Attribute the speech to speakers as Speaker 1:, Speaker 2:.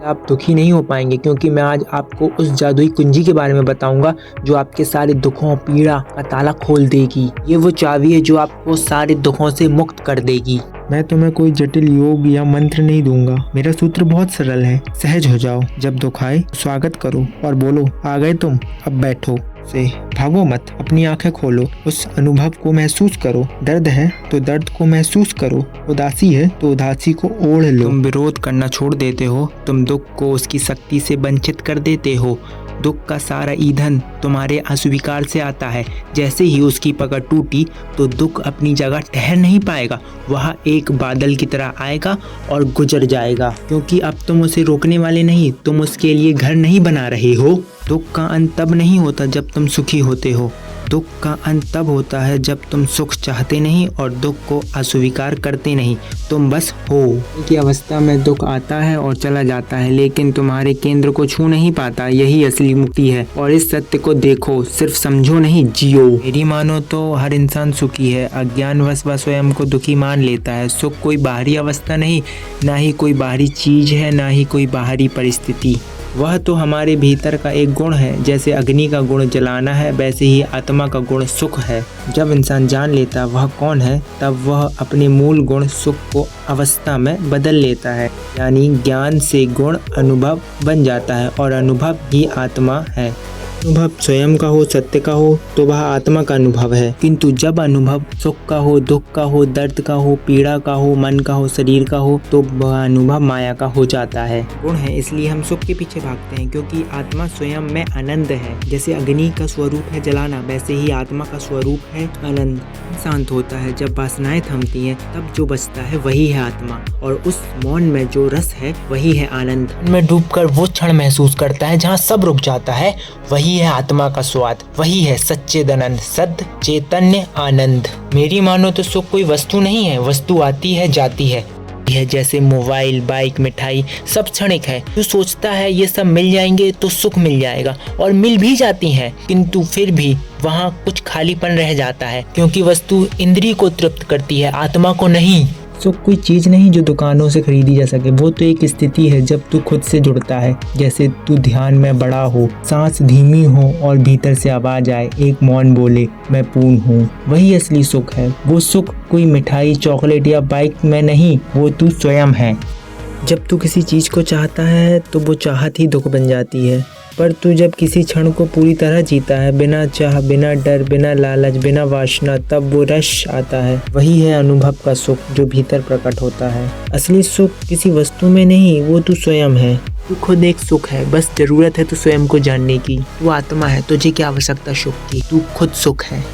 Speaker 1: आप दुखी नहीं हो पाएंगे, क्योंकि मैं आज आपको उस जादुई कुंजी के बारे में बताऊंगा जो आपके सारे दुखों पीड़ा का ताला खोल देगी। ये वो चाबी है जो आपको सारे दुखों से मुक्त कर देगी। मैं तुम्हें कोई जटिल योग या मंत्र नहीं दूंगा। मेरा सूत्र बहुत सरल है। सहज हो जाओ, जब दुख आए स्वागत करो और बोलो आ गए तुम, अब बैठो। से भागो मत, अपनी आंखें खोलो, उस अनुभव को महसूस करो। दर्द है तो दर्द को महसूस करो, उदासी है तो उदासी को ओढ़ लो। तुम विरोध करना छोड़ देते हो, तुम दुख को उसकी शक्ति से वंचित कर देते हो। दुख का सारा ईंधन तुम्हारे अस्वीकार से आता है। जैसे ही उसकी पकड़ टूटी तो दुख अपनी जगह ठहर नहीं पाएगा, वह एक बादल की तरह आएगा और गुजर जाएगा। क्योंकि अब तुम उसे रोकने वाले नहीं, तुम उसके लिए घर नहीं बना रहे हो। दुख का अंत तब नहीं होता जब तुम सुखी होते हो, दुख का अंत तब होता है जब तुम सुख चाहते नहीं और दुख को अस्वीकार करते नहीं, तुम बस हो। की अवस्था में दुख आता है और चला जाता है, लेकिन तुम्हारे केंद्र को छू नहीं पाता। यही असली मुक्ति है और इस सत्य को देखो, सिर्फ समझो नहीं, जियो। मेरी मानो तो हर इंसान सुखी है, अज्ञानवश वह स्वयं को दुखी मान लेता है। सुख कोई बाहरी अवस्था नहीं, ना ही कोई बाहरी चीज है, ना ही कोई बाहरी परिस्थिति। वह तो हमारे भीतर का एक गुण है। जैसे अग्नि का गुण जलाना है, वैसे ही आत्मा का गुण सुख है। जब इंसान जान लेता वह कौन है, तब वह अपने मूल गुण सुख को अवस्था में बदल लेता है। यानी ज्ञान से गुण अनुभव बन जाता है और अनुभव ही आत्मा है। अनुभव स्वयं का हो, सत्य का हो, तो वह आत्मा का अनुभव है। किंतु जब अनुभव सुख का हो, दुख का हो, दर्द का हो, पीड़ा का हो, मन का हो, शरीर का हो, तो वह अनुभव माया का हो जाता है। गुण है, इसलिए हम सुख के पीछे भागते हैं, क्योंकि आत्मा स्वयं में आनंद है। जैसे अग्नि का स्वरूप है जलाना, वैसे ही आत्मा का स्वरूप है आनंद। शांत होता है, जब वासनाएं थमती हैं, तब जो बचता है वही है आत्मा, और उस मौन में जो रस है वही है आनंद। में डूबकर वो क्षण महसूस करता है जहाँ सब रुक जाता है, वही है आत्मा का स्वाद, वही है सच्चिदानंद, सद चैतन्य आनंद। मेरी मानो तो सुख कोई वस्तु नहीं है, वस्तु आती है जाती है। यह जैसे मोबाइल, बाइक, मिठाई सब क्षणिक है। जो सोचता है ये सब मिल जाएंगे तो सुख मिल जाएगा, और मिल भी जाती हैं, किंतु फिर भी वहाँ कुछ खालीपन रह जाता है, क्योंकि वस्तु इंद्रिय को तृप्त करती है, आत्मा को नहीं। सुख कोई चीज नहीं जो दुकानों से खरीदी जा सके, वो तो एक स्थिति है जब तू खुद से जुड़ता है। जैसे तू ध्यान में बड़ा हो, सांस धीमी हो और भीतर से आवाज आए, एक मौन बोले मैं पूर्ण हूँ, वही असली सुख है। वो सुख कोई मिठाई, चॉकलेट या बाइक में नहीं, वो तू स्वयं है। जब तू किसी चीज को चाहता है तो वो चाहत ही दुख बन जाती है, पर तू जब किसी क्षण को पूरी तरह जीता है, बिना चाह, बिना डर, बिना लालच, बिना वासना, तब वो रस आता है। वही है अनुभव का सुख जो भीतर प्रकट होता है। असली सुख किसी वस्तु में नहीं, वो तू स्वयं है। तू खुद एक सुख है, बस जरूरत है तो स्वयं को जानने की। तू आत्मा है, तुझे क्या आवश्यकता सुख की, तू खुद सुख है।